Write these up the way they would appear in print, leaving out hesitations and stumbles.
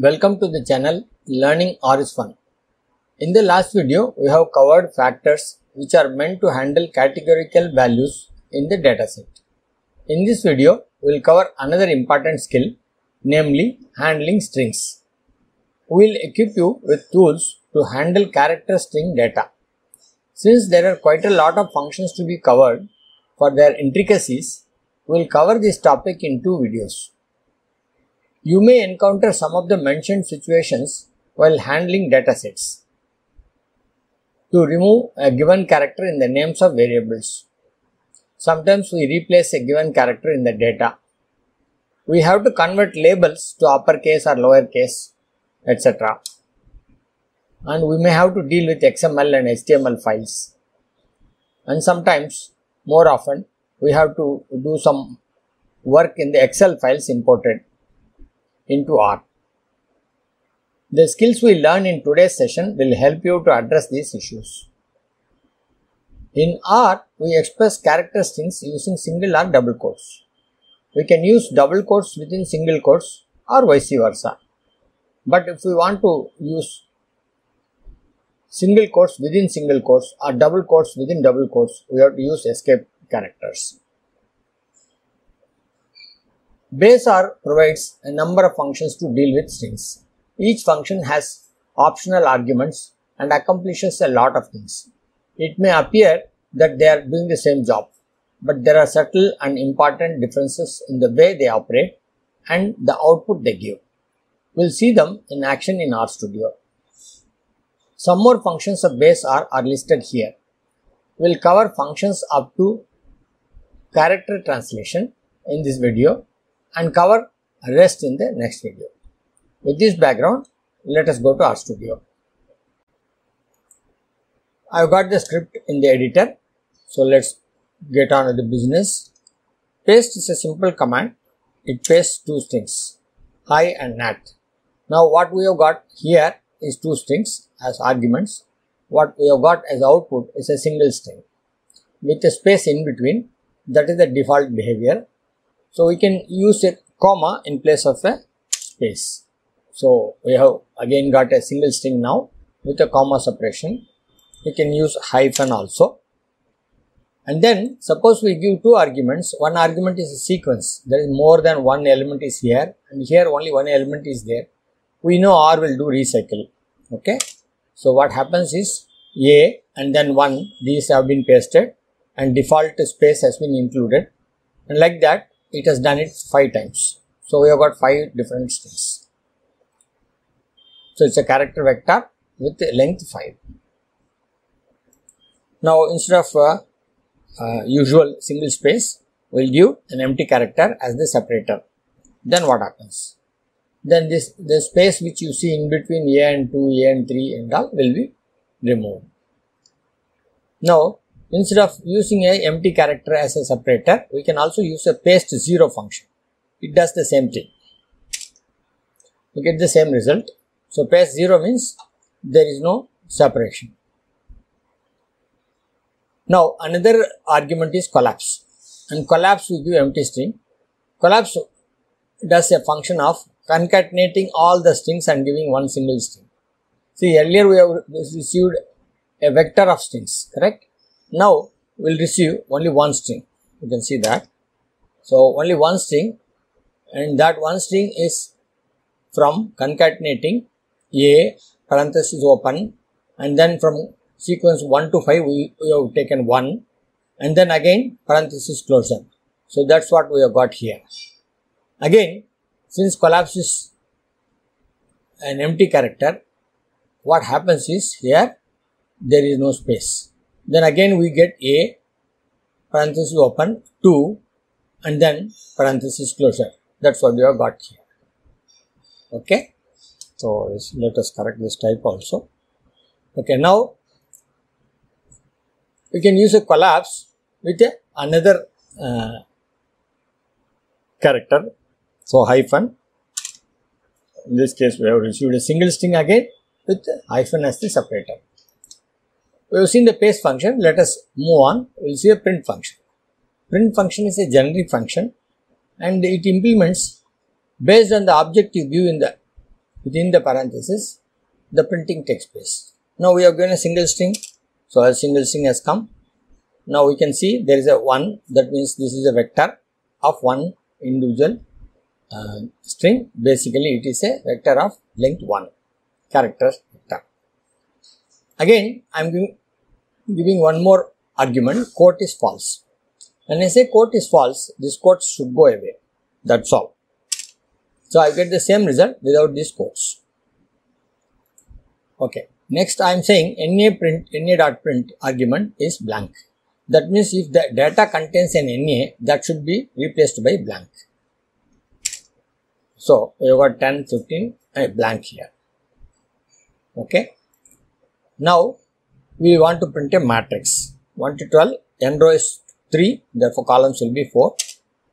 Welcome to the channel Learning R is Fun. In the last video, we have covered factors which are meant to handle categorical values in the dataset. In this video, we will cover another important skill, namely handling strings. We will equip you with tools to handle character string data. Since there are quite a lot of functions to be covered, for their intricacies, we will cover this topic in two videos. You may encounter some of the mentioned situations while handling datasets. To remove a given character in the names of variables. Sometimes we replace a given character in the data. We have to convert labels to uppercase or lowercase, etc. And we may have to deal with XML and HTML files. And sometimes, more often, we have to do some work in the Excel files imported into R. The skills we learn in today's session will help you to address these issues. In R, we express character strings using single or double quotes. We can use double quotes within single quotes or vice versa. But if we want to use single quotes within single quotes or double quotes within double quotes, we have to use escape characters. Base R provides a number of functions to deal with strings. Each function has optional arguments and accomplishes a lot of things. It may appear that they are doing the same job, but there are subtle and important differences in the way they operate and the output they give. We will see them in action in RStudio. Some more functions of base R are listed here. We will cover functions up to character translation in this video and cover rest in the next video. With this background, let us go to RStudio. I have got the script in the editor, so let's get on with the business. Paste is a simple command. It pastes two strings, hi and nat. Now what we have got here is two strings as arguments. What we have got as output is a single string with a space in between. That is the default behavior. So we can use a comma in place of a space. So we have again got a single string now with a comma separation. We can use hyphen also. And then suppose we give two arguments. One argument is a sequence. There is more than one element is here and here only one element is there. We know R will do recycle. Okay. So what happens is A and then 1, these have been pasted and default space has been included, and like that it has done it 5 times. So we have got 5 different strings. So it's a character vector with length 5. Now instead of usual single space, we will give an empty character as the separator. Then what happens? Then the space which you see in between A and 2, A and 3 and all will be removed. Now instead of using a empty character as a separator, we can also use a paste 0 function. It does the same thing. We get the same result. So paste 0 means there is no separation. Now another argument is collapse. And collapse we give empty string. Collapse does a function of concatenating all the strings and giving one single string. See, earlier we have received a vector of strings, correct? Now we will receive only one string. You can see that. So only one string, and that one string is from concatenating A parenthesis open, and then from sequence 1 to 5 we have taken 1, and then again parenthesis closure. So that's what we have got here. Again, since collapse is an empty character, what happens is here there is no space. Then again we get A parenthesis open 2 and then parenthesis closure. That's what we have got here. Okay. So let us correct this type also. Okay. Now we can use a collapse with another character. So hyphen. In this case we have received a single string again with hyphen as the separator. We have seen the paste function. Let us move on. We will see a print function. Print function is a generic function and it implements based on the object you give in the within the parenthesis the printing takes place. Now we have given a single string, so a single string has come. Now we can see there is a 1, that means this is a vector of one individual string. Basically it is a vector of length 1, character vector. Again I am giving one more argument, quote is false. When I say quote is false, this quote should go away, that's all. So I get the same result without these quotes. Okay, next I am saying na.print argument is blank. That means if the data contains an NA, that should be replaced by blank. So we have got 10, 15 and blank here. Okay. Now we want to print a matrix. 1 to 12, n row is 3, therefore columns will be 4.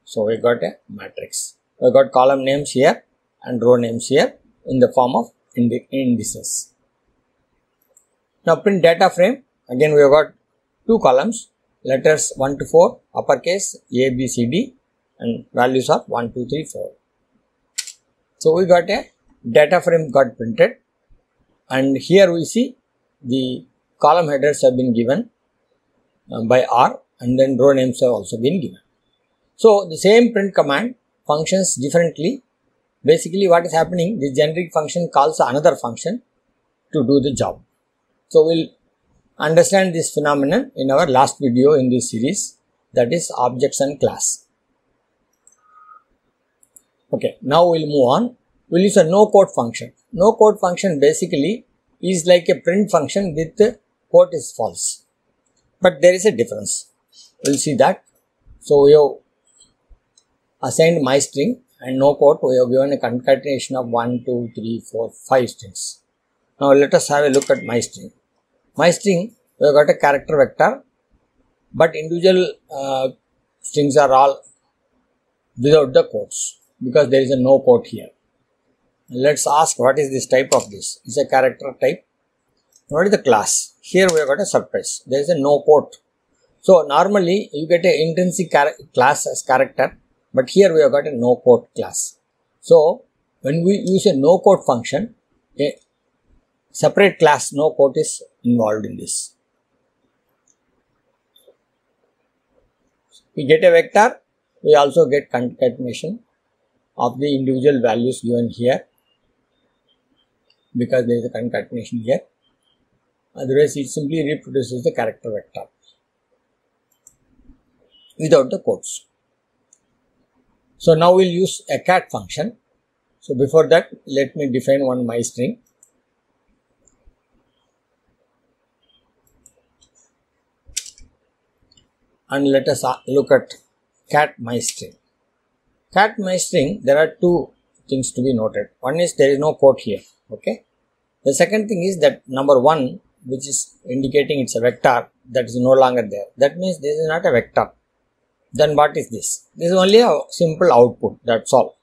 So we got a matrix. We got column names here and row names here in the form of indices. Now print data frame. Again we have got 2 columns, letters 1 to 4, uppercase A, B, C, D and values of 1, 2, 3, 4. So we got a data frame got printed, and here we see the column headers have been given by R, and then row names have also been given. So the same print command functions differently. Basically what is happening, the generic function calls another function to do the job. So we'll understand this phenomenon in our last video in this series, that is objects and class. Okay, now we'll move on. We'll use a no quote function. No quote function basically is like a print function with quote is false, but there is a difference. We'll see that. So we have assigned my string and no quote. We have given a concatenation of 1, 2, 3, 4, 5 strings. Now let us have a look at my string. My string, we have got a character vector, but individual strings are all without the quotes because there is a no quote here. Let's ask what is this type of this. It's a character type. What is the class? Here we have got a surprise. There is a no quote. So normally you get an intrinsic class as character, but here we have got a no quote class. So when we use a no quote function, a separate class no quote is involved in this. We get a vector, we also get concatenation of the individual values given here, because there is a concatenation here. Otherwise it simply reproduces the character vector without the quotes. So now we'll use a cat function. So before that, let me define one my string. And let us look at cat my string. Cat my string, there are 2 things to be noted. One is there is no quote here. Okay. The second thing is that number 1, which is indicating it's a vector, that is no longer there. That means this is not a vector. Then what is this? This is only a simple output, that's all.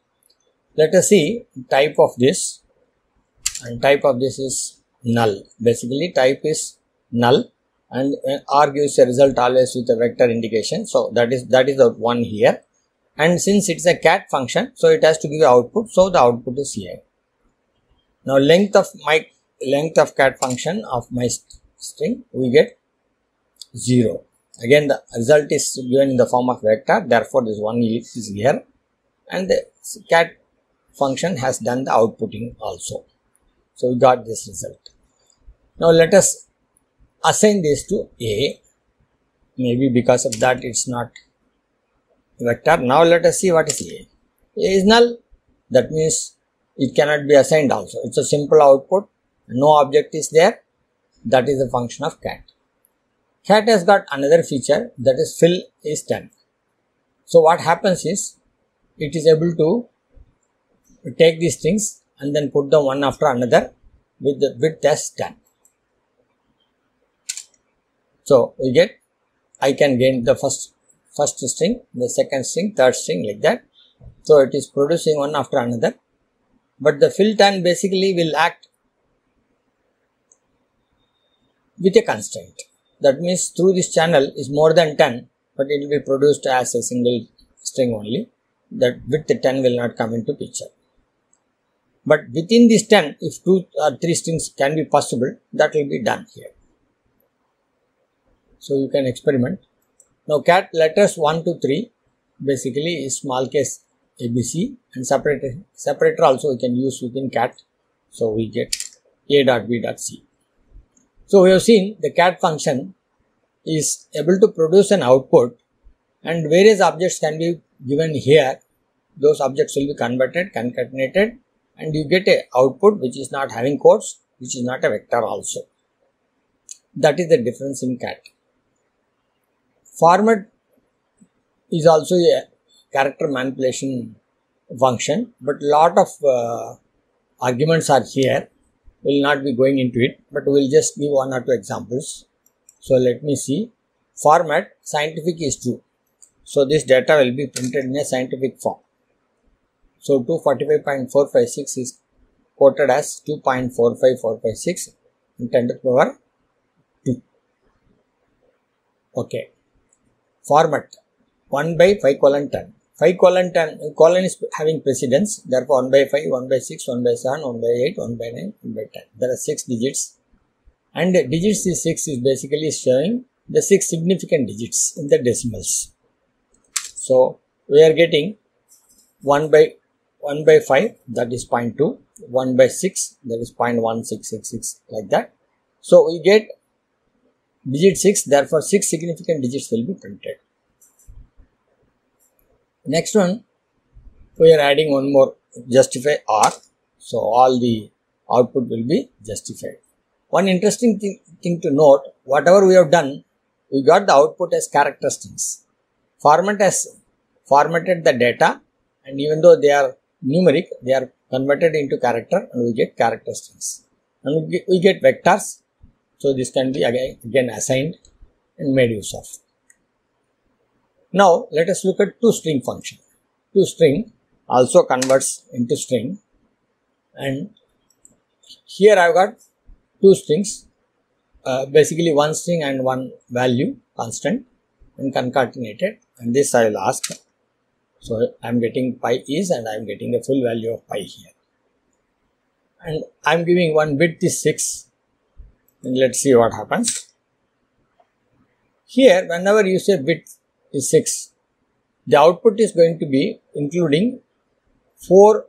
Let us see type of this, and type of this is null. Basically type is null, and R gives a result always with a vector indication. So that is the one here. And since it's a cat function, so it has to give output, so the output is here. Now length of cat function of my string, we get 0. Again the result is given in the form of vector, therefore this one is here, and the cat function has done the outputting also. So we got this result. Now let us assign this to A. Maybe because of that it's not vector. Now let us see what is A. A is null. That means it cannot be assigned also. It's a simple output. No object is there. That is the function of cat. Cat has got another feature, that is fill is 10. So what happens is, it is able to take these strings and then put them one after another with the width as 10. So we get, I can gain the first string, the second string, third string, like that. So it is producing one after another. But the fill 10 basically will act with a constraint. That means through this channel is more than 10, but it will be produced as a single string only. That width 10 will not come into picture. But within this 10, if 2 or 3 strings can be possible, that will be done here. So you can experiment. Now cat letters 1 to 3 basically is small case ABC, and separator also we can use within cat. So we get A dot B dot C. So we have seen the cat function is able to produce an output, and various objects can be given here. Those objects will be converted, concatenated, and you get a output which is not having quotes, which is not a vector also. That is the difference in cat. Format is also a character manipulation function, but lot of arguments are here. We will not be going into it, but we will just give 1 or 2 examples. So let me see. Format scientific is true. So this data will be printed in a scientific form. So 245.456 is quoted as 2.45456 in 10 to the power 2. Okay. Format 1 by 5 colon 10. 5 colon 10, colon is having precedence, therefore 1 by 5, 1 by 6, 1 by 7, 1 by 8, 1 by 9, 1 by 10. There are 6 digits, and digits is 6 is basically showing the 6 significant digits in the decimals. So we are getting 1 by 5, that is 0.2, 1 by 6, that is 0.1666, like that. So we get digit 6, therefore 6 significant digits will be printed. Next one, we are adding one more, justify OR. So all the output will be justified. One interesting thing to note, whatever we have done, we got the output as character strings. Format has formatted the data, and even though they are numeric, they are converted into character, and we get character strings. And we get vectors. So this can be again assigned and made use of. Now let us look at toString function. ToString also converts into string, and here I have got 2 strings, basically 1 string and 1 value constant and concatenated, and this I will ask. So I am getting pi is, and I am getting the full value of pi here, and I am giving one width is 6, and let's see what happens. Here whenever you say width is 6, the output is going to be including 4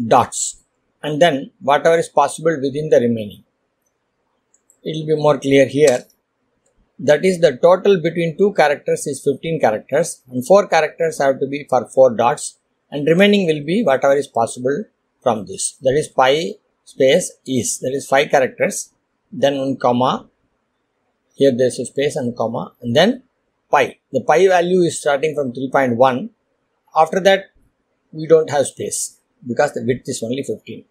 dots, and then whatever is possible within the remaining. It will be more clear here. That is, the total between 2 characters is 15 characters, and 4 characters have to be for 4 dots, and remaining will be whatever is possible from this. That is pi space is, that is 5 characters, then 1 comma, here there is a space and comma, and then pi. The pi value is starting from 3.1. After that, we don't have space because the width is only 15.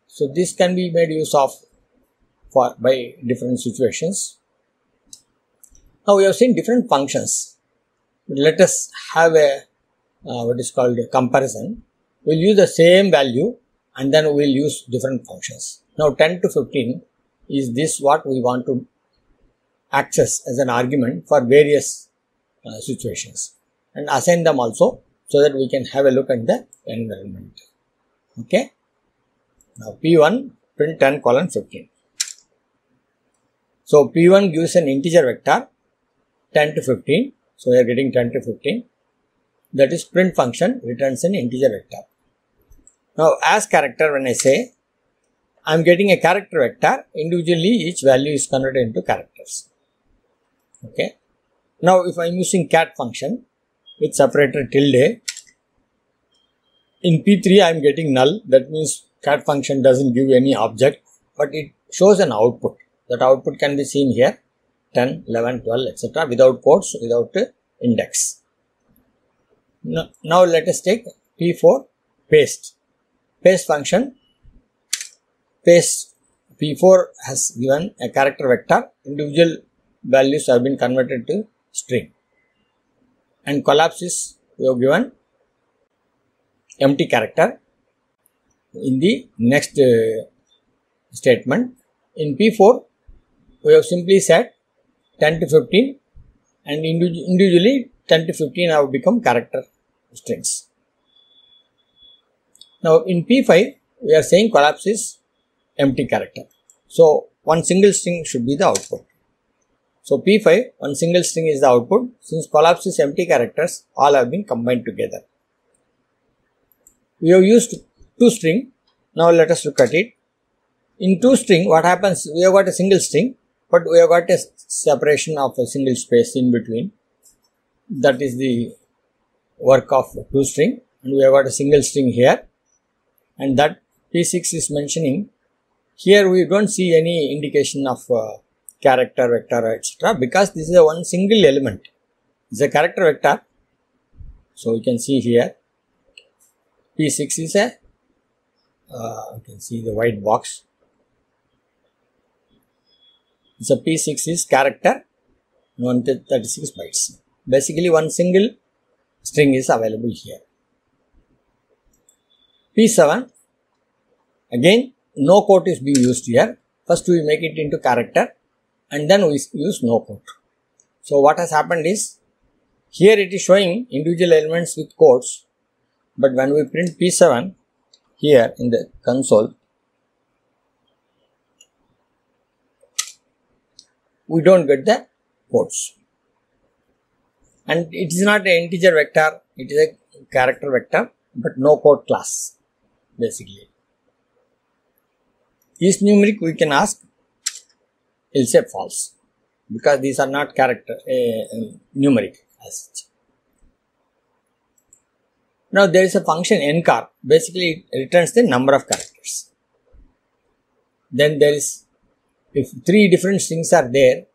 So this can be made use of by different situations. Now we have seen different functions. Let us have a what is called a comparison. We will use the same value, and then we will use different functions. Now 10 to 15 is this what we want to access as an argument for various situations, and assign them also so that we can have a look at the environment. Okay. Now P1 print 10 colon 15. So P1 gives an integer vector 10 to 15. So we are getting 10 to 15. That is print function returns an integer vector. Now as character, when I say I am getting a character vector, individually each value is converted into characters. Okay. Now if I am using cat function with separator tilde, in P3 I am getting null. That means cat function doesn't give any object, but it shows an output. That output can be seen here, 10, 11, 12, etc. without quotes, without index. Now let us take P4 paste. Paste function, paste P4 has given a character vector, individual values have been converted to string, and collapse is we have given empty character in the next statement. In P4 we have simply said 10 to 15, and individually 10 to 15 have become character strings. Now in P5 we are saying collapse is empty character. So one single string should be the output. So P5, one single string is the output. Since collapse is empty characters, all have been combined together. We have used two string. Now let us look at it. In two string, what happens? We have got a single string, but we have got a separation of a single space in between. That is the work of two string, and we have got a single string here, and that P6 is mentioning. Here we don't see any indication of character, vector, etc. because this is a one single element. It's a character vector. So you can see here P6 is a you can see the white box. So P6 is character 136 bytes. Basically one single string is available here. P7, again no quote is being used here. First we make it into character and then we use no quote. So what has happened is, here it is showing individual elements with quotes, but when we print P7 here in the console, we don't get the quotes. And it is not an integer vector, it is a character vector, but no quote class basically. Is numeric, we can ask, it will say false because these are not character numeric as such. Now there is a function ncar, basically it returns the number of characters. Then there is, if three different strings are there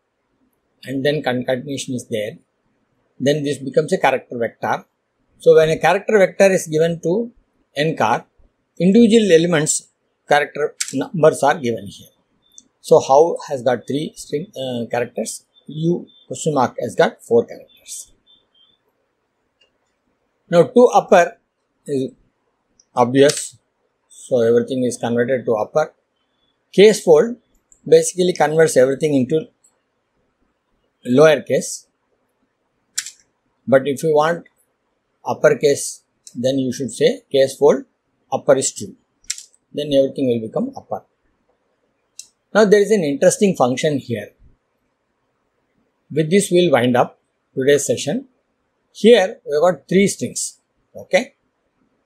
and then concatenation is there, then this becomes a character vector. So when a character vector is given to ncar, individual elements character numbers are given here. So how has got three string characters? U question mark has got 4 characters. Now to upper is obvious. So everything is converted to upper. Case fold basically converts everything into lowercase. But if you want uppercase, then you should say case fold upper is true. Then everything will become upper. Now there is an interesting function here. With this we will wind up today's session. Here we have got 3 strings. Okay.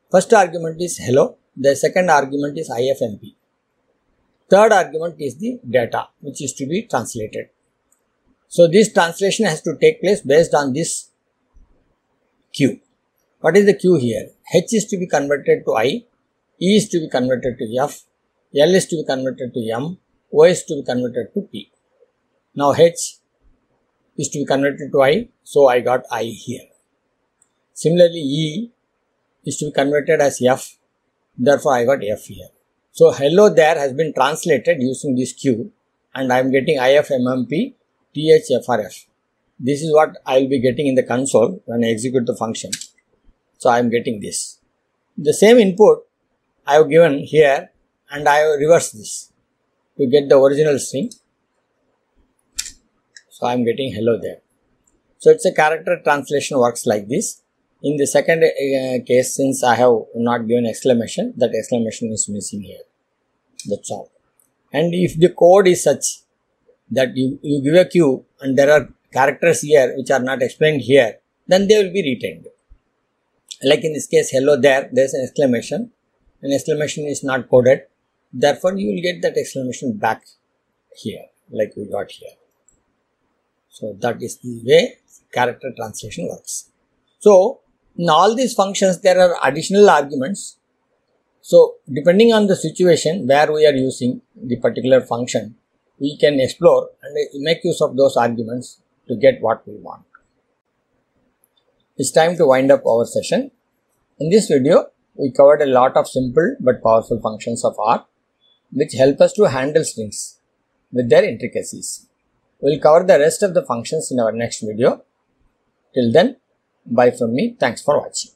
First argument is hello. The second argument is IFMP. Third argument is the data which is to be translated. So this translation has to take place based on this Q. What is the Q here? H is to be converted to I, E is to be converted to F, L is to be converted to M, O is to be converted to P. Now H is to be converted to I, so I got I here. Similarly, E is to be converted as F, therefore I got F here. So hello there has been translated using this Q and I am getting IFMMP THFRF. This is what I will be getting in the console when I execute the function. So I am getting this. The same input I have given here and I have reversed this to get the original string. So I am getting hello there. So it's a character translation works like this. In the second case, since I have not given exclamation, that exclamation is missing here. That's all. And if the code is such that you give a Q and there are characters here which are not explained here, then they will be retained. Like in this case, hello there is an exclamation. An exclamation is not coded. Therefore, you will get that exclamation back here, like we got here. So that is the way character translation works. So in all these functions, there are additional arguments. So depending on the situation where we are using the particular function, we can explore and make use of those arguments to get what we want. It's time to wind up our session. In this video, we covered a lot of simple but powerful functions of R which help us to handle strings with their intricacies. We will cover the rest of the functions in our next video. Till then, bye from me. Thanks for watching.